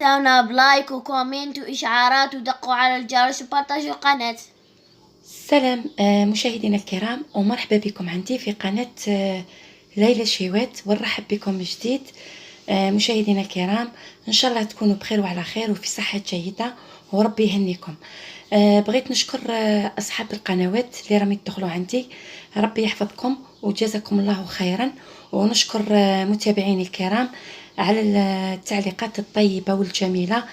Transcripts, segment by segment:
تابعونا بلايك وكومنت وإشعارات ودقوا على الجرس وبارطاجوا القناة. سلام مشاهدينا الكرام، ومرحبا بكم عندي في قناة ليلى شيوات، ونرحب بكم من جديد. مشاهدينا الكرام، ان شاء الله تكونوا بخير وعلى خير وفي صحة جيدة وربي يهنيكم. بغيت نشكر اصحاب القنوات اللي راهم يدخلوا عندي، ربي يحفظكم وجزاكم الله خيرا. ونشكر متابعيني الكرام على التعليقات الطيبة والجميلة.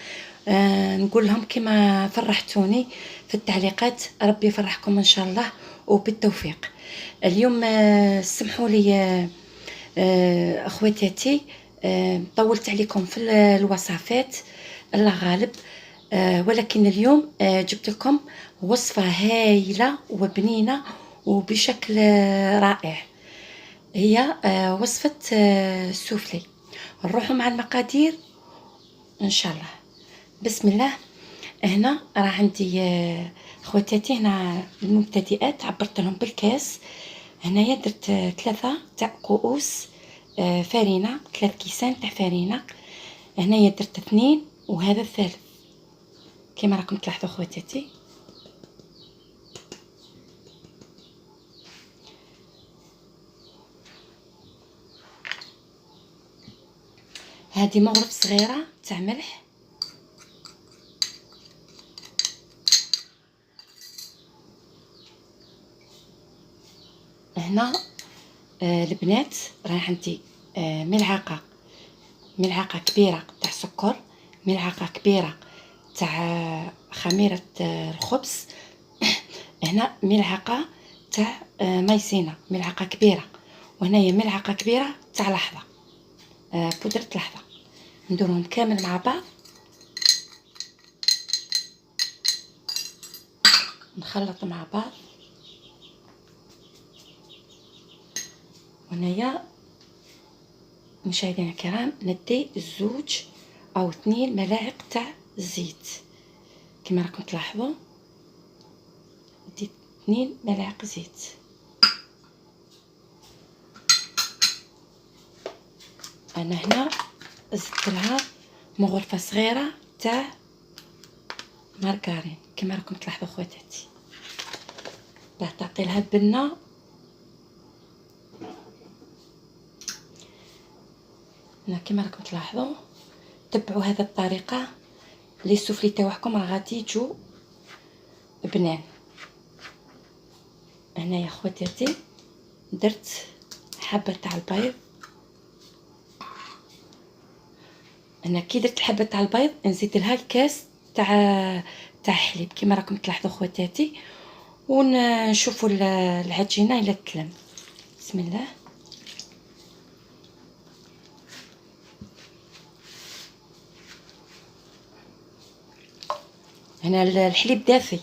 نقول لهم كما فرحتوني في التعليقات، ربي يفرحكم ان شاء الله وبالتوفيق. اليوم سمحوا لي اخواتاتي، طولت عليكم في الوصفات، الله غالب. ولكن اليوم جبت لكم وصفة هايلة وبنينة وبشكل رائع. هي وصفة السوفلي. نروحوا مع المقادير ان شاء الله. بسم الله. هنا راه عندي خواتاتي، هنا المبتدئات عبرت لهم بالكاس. هنايا درت 3 تاع كؤوس فرينه، 3 كيسان تاع فرينه. هنايا درت 2 وهذا الثالث كما راكم تلاحظوا خواتاتي. هذه مغرف صغيره تاع ملح. هنا البنات راه عندي ملعقه كبيره تاع سكر، ملعقه كبيره تاع خميره الخبز. هنا ملعقه تاع مايسينا، ملعقه كبيره. وهنايا ملعقه كبيره تاع لحظه، بودره لحظه. نديرهم كامل مع بعض، نخلط مع بعض. وهنايا مشاهدينا الكرام ندي 2 أو 2 ملاعق تاع الزيت كما راكم تلاحظوا. ندي 2 ملاعق زيت. انا هنا زدت لها مغرفه صغيره تاع مارغرين كما راكم تلاحظوا خواتاتي، باه تعطي لها البنه. هنا كما راكم تلاحظوا، تبعوا هذه الطريقه لي السوفلي تاعكم راه غادي يجوا بنان. هنايا خواتاتي درت حبه تاع البيض. انا كي درت الحبه تاع البيض نزيد لها الكاس تاع حليب كما راكم تلاحظوا خواتاتي، ونشوفوا العجينه الى تلم. بسم الله. هنا الحليب دافي.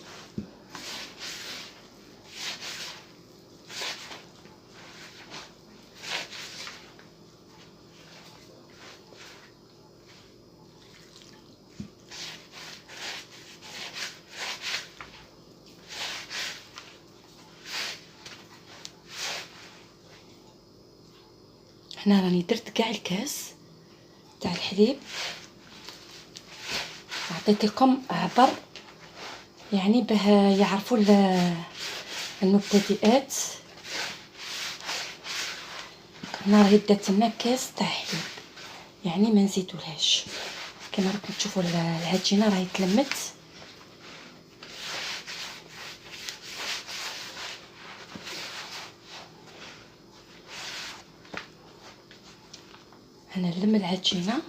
هنا راني درت كاع الكاس تاع الحليب، عطيت لكم عبر يعني باه يعرفوا المبتدئات. هنا راهي بدات لنا كاس تاع حليب، يعني ما نزيدولهاش. كما راكم تشوفوا العجينه راهي تلمت. هنا نلم العجينه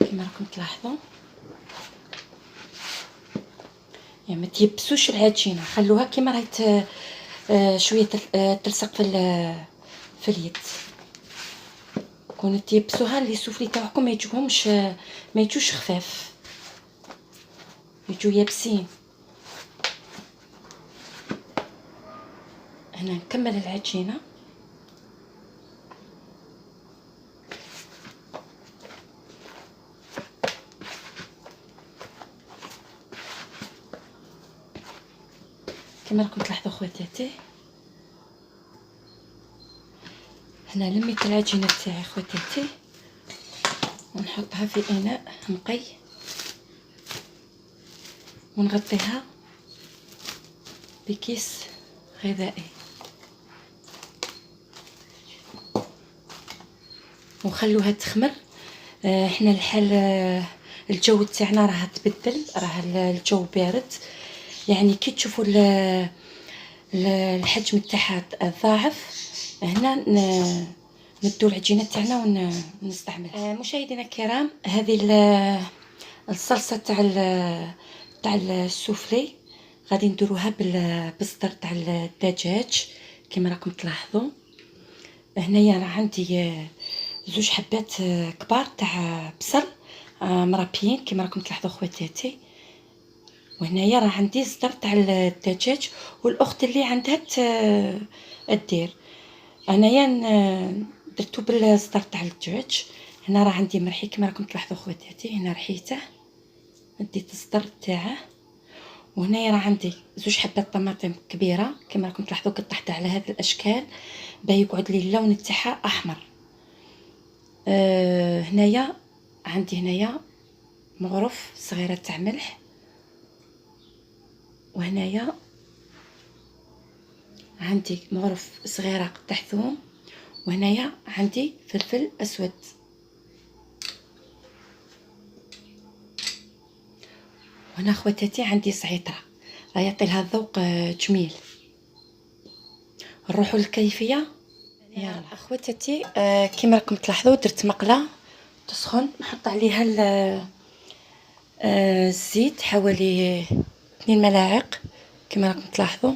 كما راكم تلاحظوا، يعني ما تيبسوش العجينه، خلوها كما راهي شويه تلصق في اليد. كونوا تيبسوها لي سوفلي تاعكم ما يجوش خفاف، يجوا يابسين. هنا نكمل العجينه. كما راكم تلاحظوا خواتاتي، هنا لميت العجينه تاعي خواتاتي ونحطها في اناء نقي ونغطيها بكيس غذائي ونخلوها تخمر. احنا الحال الجو تاعنا راه تبدل، راه الجو بارد، يعني كي تشوفوا الحجم تاعها ضاعف، هنا ندو العجينه تاعنا ونستعملها. مشاهدينا الكرام، هذه الصلصه تاع السوفلي غادي نديروها بالصدر تاع الدجاج كما راكم تلاحظوا. هنايا راه عندي زوج حبات كبار تاع بصل مرابيين كما راكم تلاحظوا خواتاتي. وهنايا راه عندي صدر تاع الدجاج، والاخت اللي عندها الدير انايا درتو بالصدر تاع الدجاج. هنا راه عندي مرحي كما راكم تلاحظوا خواتاتي، هنا رحيته ديت الصدر تاعه. وهنايا راه عندي زوج حبات طماطم كبيره كما راكم تلاحظوا قطعتها على هذه الاشكال باه يقعد لي اللون تاعها احمر. هنايا عندي هنايا مغرف صغيره تاع ملح، وهنايا عندي مغرف صغيره قطع ثوم، وهنايا عندي فلفل اسود. وهنا خواتاتي عندي زعتره راه يعطي لها ذوق جميل. نروحوا للكيفيه. يلا اخواتاتي، كما راكم تلاحظوا درت مقله تسخن، نحط عليها الزيت حوالي 2 ملاعق كما راكم تلاحظوا،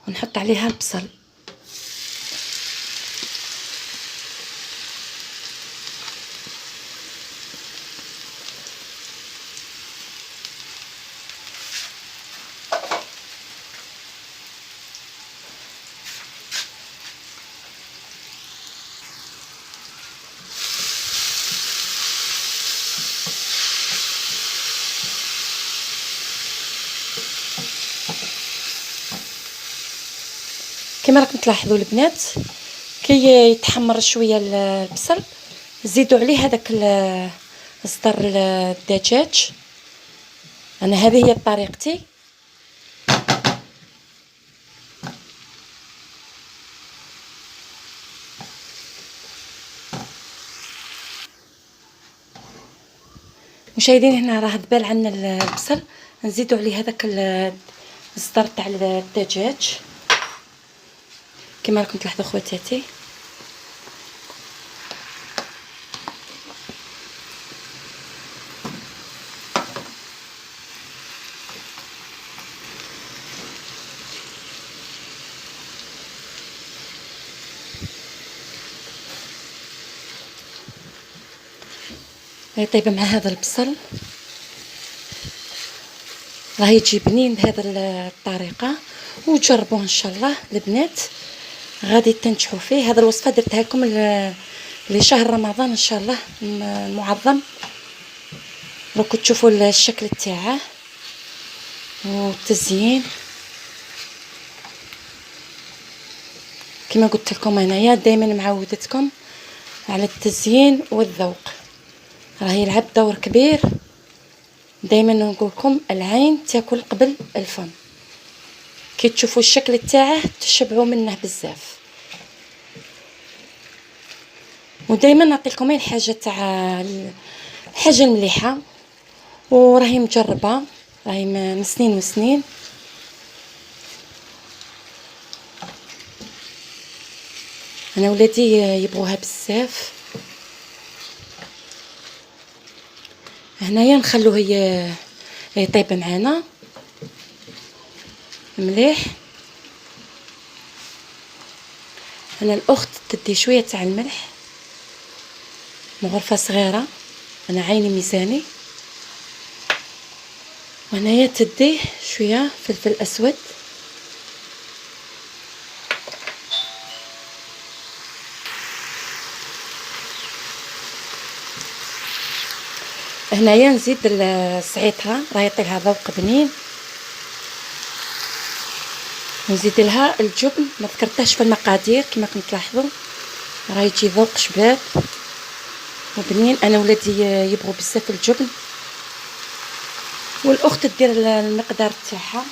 ونحط عليها البصل. كما راكم تلاحظوا البنات، كي يتحمر شويه البصل زيدوا عليه هذاك صدر الدجاج. انا هذه هي طريقتي. مشاهدين، هنا راه دبال عندنا البصل، نزيدوا عليه هذاك الصدر تاع الدجاج كما راكم تلاحظوا خواتاتي. يطيب مع هذا البصل راه يجي بنين بهذه الطريقه، وجربوه ان شاء الله البنات غادي تنجحوا فيه. هذه الوصفه درتها لكم لشهر رمضان ان شاء الله المعظم. راكم تشوفوا الشكل تاعه والتزيين كما قلت لكم. انايا دائما معودتكم على التزيين والذوق، راه يلعب دور كبير. دائما نقول لكم العين تاكل قبل الفم. كي تشوفوا الشكل تاعه تشبعوا منه بزاف. ودائما نعطيكم الحاجه تاع الحاجه المليحه، وراهي مجربه، راهي من سنين وسنين. انا ولادي يبغوها بزاف. هنايا نخلوه يطيب معنا مليح. انا الاخت تدي شويه تاع الملح، مغرفه صغيره، انا عيني ميزاني. وهنايا تدي شويه فلفل اسود. هنايا نزيد الزعتره راه يعطي لها ذوق بنين. نزيد لها الجبن، ما ذكرتهاش في المقادير كما راكم تلاحظوا، راه يجي ذوق شباب. وبنين. انا ولادي يبغوا بزاف الجبن، والاخت دير المقدار تاعها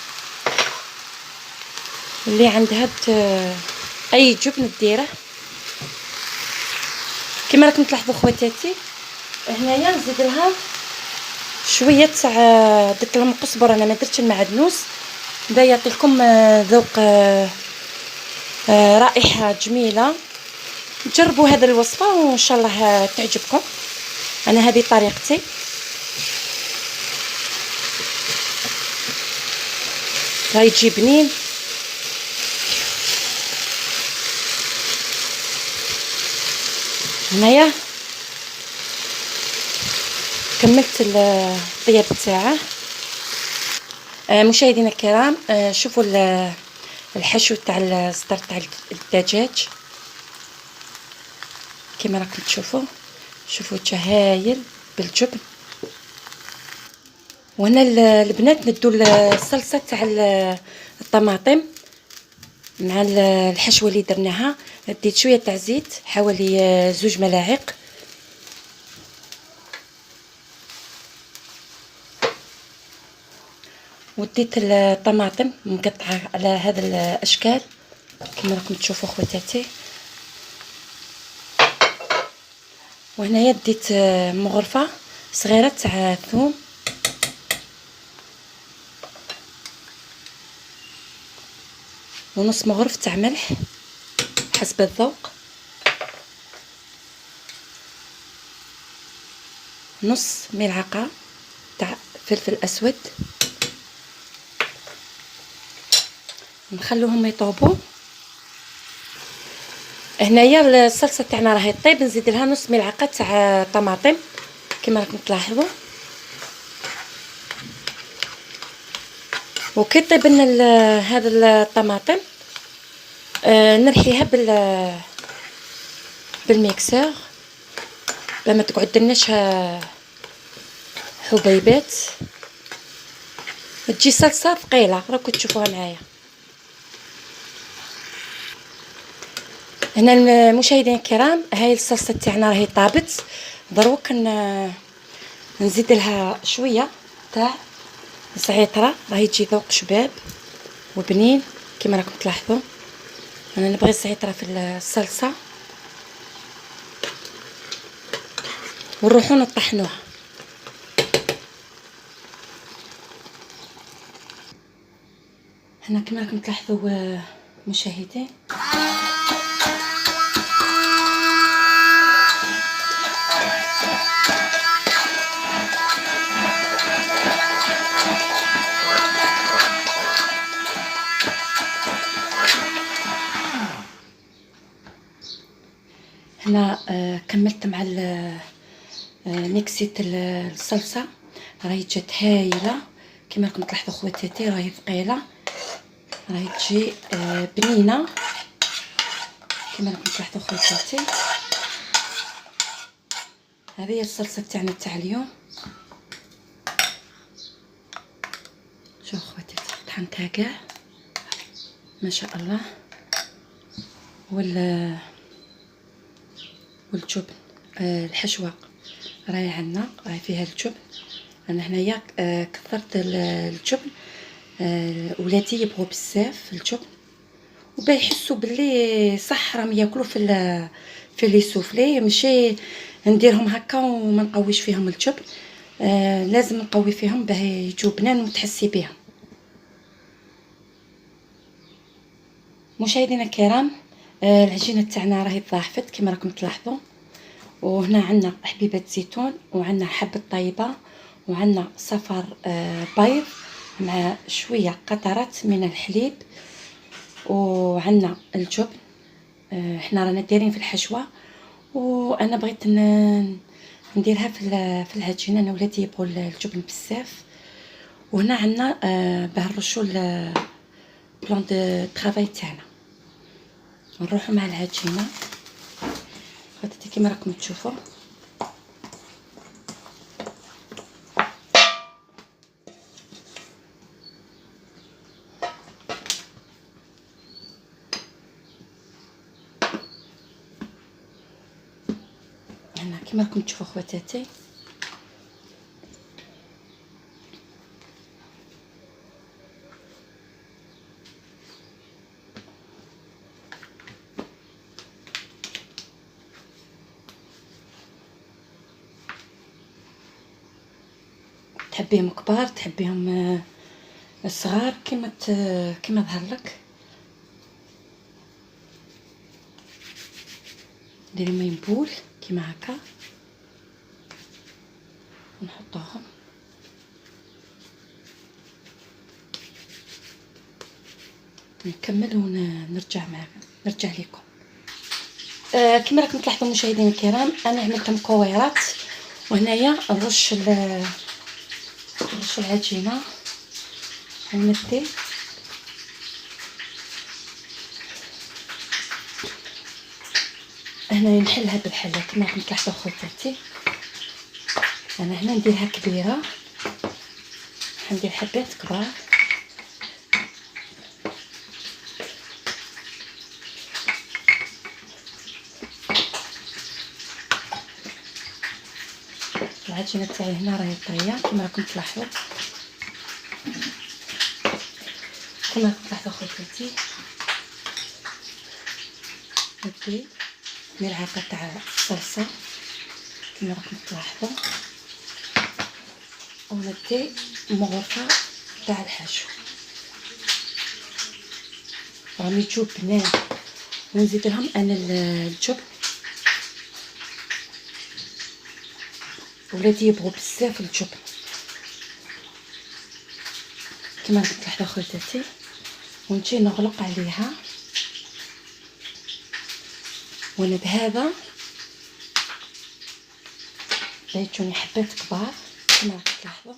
اللي عندها اي جبن ديره. كما راكم تلاحظوا خواتاتي، هنايا نزيد لها شويه تاع درت لهم قزبر، انا ما درتش المعدنوس، دا يعطي لكم ذوق رائحه جميله. جربوا هذه الوصفه وان شاء الله تعجبكم. انا هذه طريقتي. راهي تجي بنين. هنايا كملت الطياب تاعه. مشاهدينا الكرام، شوفوا الحشو تاع الصدر تاع الدجاج كما راكم تشوفوا. شوفوا هايل بالجبن. وهنا البنات ندو الصلصه تاع الطماطم مع الحشوه اللي درناها. ديت شويه تاع زيت، حوالي 2 ملاعق. وديت الطماطم مقطعه على هذا الاشكال كما راكم تشوفوا خواتاتي. وهنايا ديت مغرفه صغيره تاع ثوم، ونص مغرف تاع ملح حسب الذوق، نص ملعقه تاع فلفل اسود. نخلوهم يطوبوا. هنايا الصلصه تاعنا راهي طيب، نزيد لها نص ملعقه تاع طماطم كما راكم تلاحظوا. وكي طيب لنا هذا الطماطم نرحيها بالميكسور باش ما تقعد لناش حبيبات، تجي صلصه ثقيله راكم تشوفوها معايا. هنا المشاهدين الكرام، هاي الصلصه تاعنا راهي طابت. دروك نزيد لها شويه تاع زعتره، راهي تجي ذوق شباب وبنين كما راكم تلاحظوا. انا نبغي الزعتره في الصلصه، ونروحوا نطحنوها. هنا كما راكم تلاحظوا مشاهدين، هنا كملت مع ميكسيت الصلصه. راهي جات هايله كما راكم تلاحظوا خواتاتي، راهي ثقيله، راهي تجي بنينه كما راكم تلاحظوا خواتاتي. هذه هي الصلصه تاعنا تاع اليوم. شوفوا خواتاتي طحنتها كاع ما شاء الله. والجبن الحشوه راهي عندنا، راهي فيها الجبن. انا هنايا كثرت الجبن. ولادي يبغوا بزاف الجبن، وباه يحسوا باللي صح راهم ياكلوا في لي سوفلي، ماشي نديرهم هكا وما نقويش فيهم الجبن. لازم نقوي فيهم باه يجوا بنان وتحسي بهم. مشاهدينا الكرام، العجينه تاعنا راهي تضاعفت كما راكم تلاحظوا. وهنا عندنا حبيبه زيتون، وعندنا حبه طيبه، وعندنا صفر بيض مع شويه قطرات من الحليب، وعندنا الجبن. احنا رانا دايرين في الحشوه، وانا بغيت نديرها في العجينه. انا ولادي يبغوا الجبن بزاف. وهنا عندنا باه نرشوا بلان دو طرافاي تاعنا. نروحوا مع العجينه خاطر كيما راكم تشوفوا. هنا كما راكم تشوفوا خواتاتي. تحبيهم كبار تحبيهم صغار كما ظهر لك. ندير ماء بول كيما هكا نحطوهم. نكمل ونرجع نرجع لكم. كما راكم تلاحظوا مشاهدينا الكرام انا عملتهم كويرات، وهنايا نرش العجينه ونمدي هنا نحلها بالحله كما راكم تلاحظوا خواتاتي. انا هنا نديرها كبيره، ندير حبات كبار. العجينه تاعي هنا راهي طريه كما راكم تلاحظوا. كما راكم تلاحظوا خواتاتي ندي ملعقه تاع صلصه كما راكم تلاحظوا، وندي مغرفه تاع الحشو راني تجوب بنان، ونزيد لهم انا الجبن ولادي يبغوا بزاف الجبن كما راكم تلاحظوا خواتاتي. ونجي نغلق عليها، وانا بهذا يجوني حبات كبار كما راكم تلاحظوا.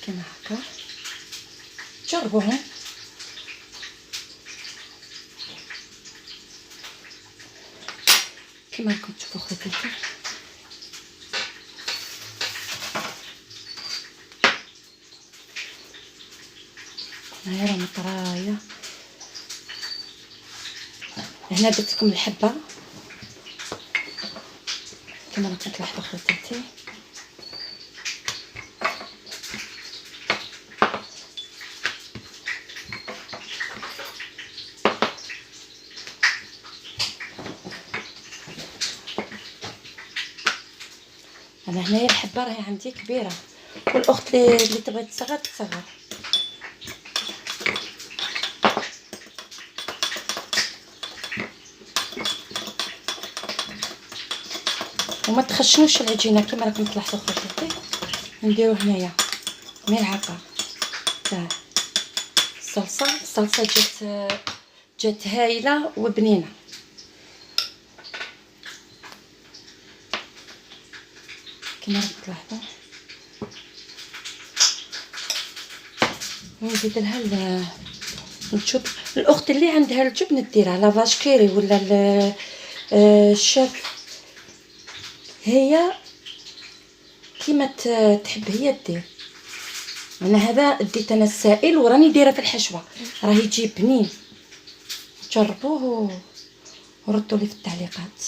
كما هكا جربوهم. كما راكم تشوفوا خواتاتي هاي راهم طرايه. هنا درت لكم الحبه كما راكم تلاحظوا خواتاتي. انا هنايا الحبه راهي عندي كبيره، والاخت اللي تبغي تصغر تصغر. وما تخشنوش العجينه كما راكم تلاحظوا خواتاتي. نديرو هنايا ملعقه تاع الصلصه جات هايله وبنينه. كما راكم تلاحظوا ونزيد لها الجبن. الاخت اللي عندها الجبن ديرها لا فاش كيري ولا الشاف، هي كيما تحب هي دير. انا هذا ديت انا السائل وراني دايره في الحشوه، راه يجي بنين. جربوه وردوا لي في التعليقات.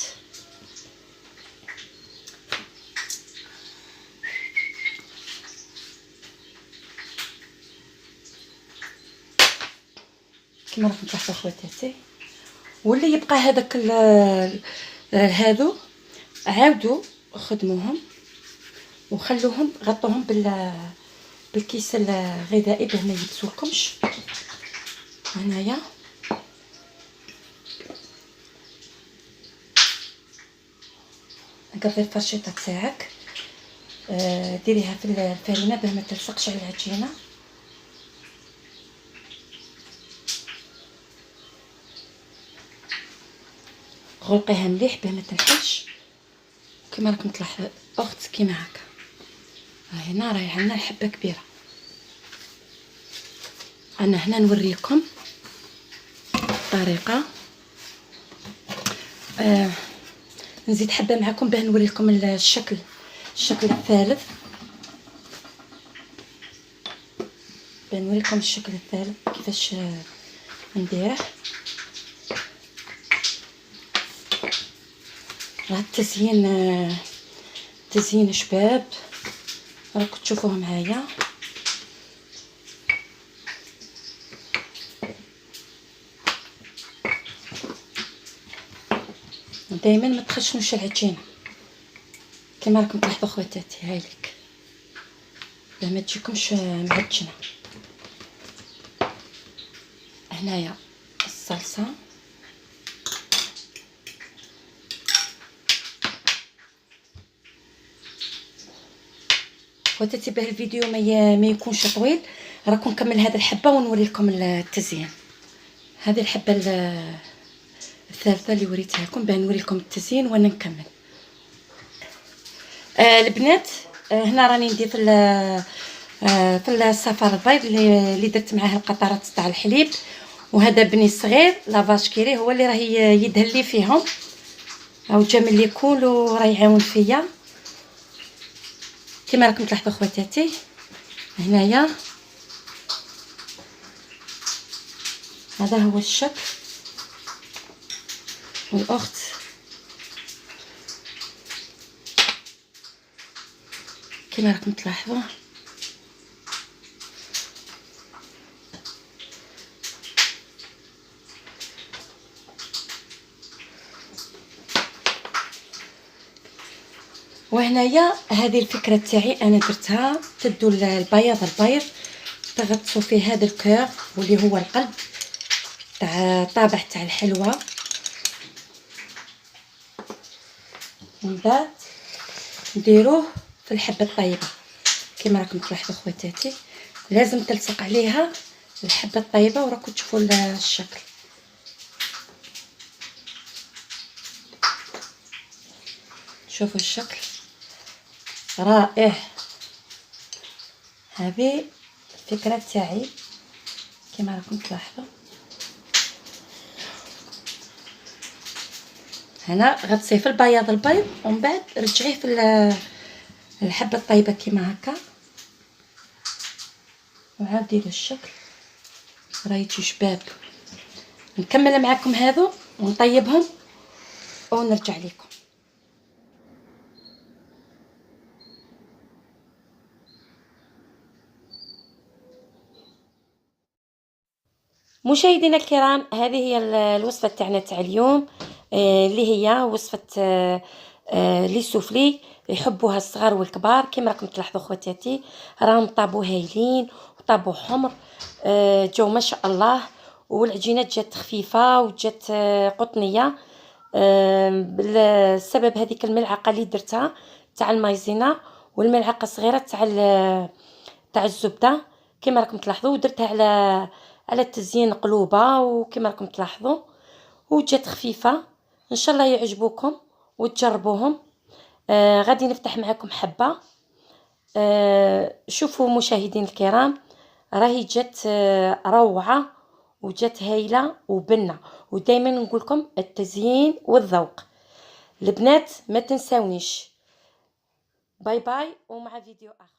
كما راكم تلاحظوا خواتاتي. واللي يبقى هذاك هادو عاودوا خدموهم وخلوهم غطوهم بالكيس الغذائي باه ما يبسولكمش. هنايا قضي الفرشيطه تاعك، ديريها في الفرينه باه ما تلصقش على العجينه. غلقيها مليح باه ما تنحلش. كما راكم تلاحظوا اخت كيما هكا. هنا راهي عندنا الحبه كبيره. انا هنا نوريكم الطريقه. نزيد حبه معكم باه نوريكم الشكل الثالث. بنوريكم الشكل الثالث كيفاش نديره. راه التزيين شباب راكم تشوفوه معايا. دائما ما تخشنوش العجينه كما راكم تلاحظوا خواتاتي، هايليك باه ما تجيكمش معجنه. هنايا الصلصه، خواتاتي باه الفيديو ما يكونش طويل راكم نكمل هذه الحبه ونوري لكم التزيين. هذه الحبه الثالثه اللي وريتها لكم باه نوري لكم التزيين وانا نكمل. البنات هنا راني ندير في الصفار البيض اللي درت معاه القطرات تاع الحليب، وهذا بني صغير لافاش كيري هو اللي راه يدهن لي فيهم، او جا من ليكول وراه يعاون فيا كما راكم تلاحظوا خواتاتي. هنايا هذا هو الشكل، والاخت كما راكم تلاحظوا وهنايا هذه الفكره تاعي انا درتها. تدوا البياض تغطسوا فيه هذا الكور واللي هو القلب تاع الطابع تاع الحلوى، من بعد نديروه في الحبه الطيبه كما راكم تلاحظوا خواتاتي. لازم تلصق عليها الحبه الطيبه وراكم تشوفوا الشكل. شوفوا الشكل رائع. هذه الفكره تاعي كما راكم تلاحظوا. هنا غتصيه في البيض ومن بعد رجعيه في الحبه الطيبه كما هكا، وعاود ديروا الشكل راه يجي شباب. نكمل معكم هذو ونطيبهم ونرجع لكم. مشاهدينا الكرام، هذه هي الوصفه تاعنا تاع اليوم، اللي هي وصفه لي سوفلي. يحبوها الصغار والكبار كما راكم تلاحظوا خواتاتي. راهم طابوا هايلين وطابوا حمر، جو ما شاء الله. والعجينات جات خفيفه وجات قطنيه، بالسبب هذيك الملعقه اللي درتها تاع المايزينا والملعقه الصغيره تاع الزبده كما راكم تلاحظوا. ودرتها على التزيين قلوبه وكما راكم تلاحظوا، وجات خفيفه. ان شاء الله يعجبوكم وتجربوهم. غادي نفتح معكم حبه. شوفوا مشاهدين الكرام، راهي جات روعه وجات هايله وبنه. ودائما نقول لكم التزيين والذوق. البنات ما تنساونيش. باي باي ومع فيديو اخر.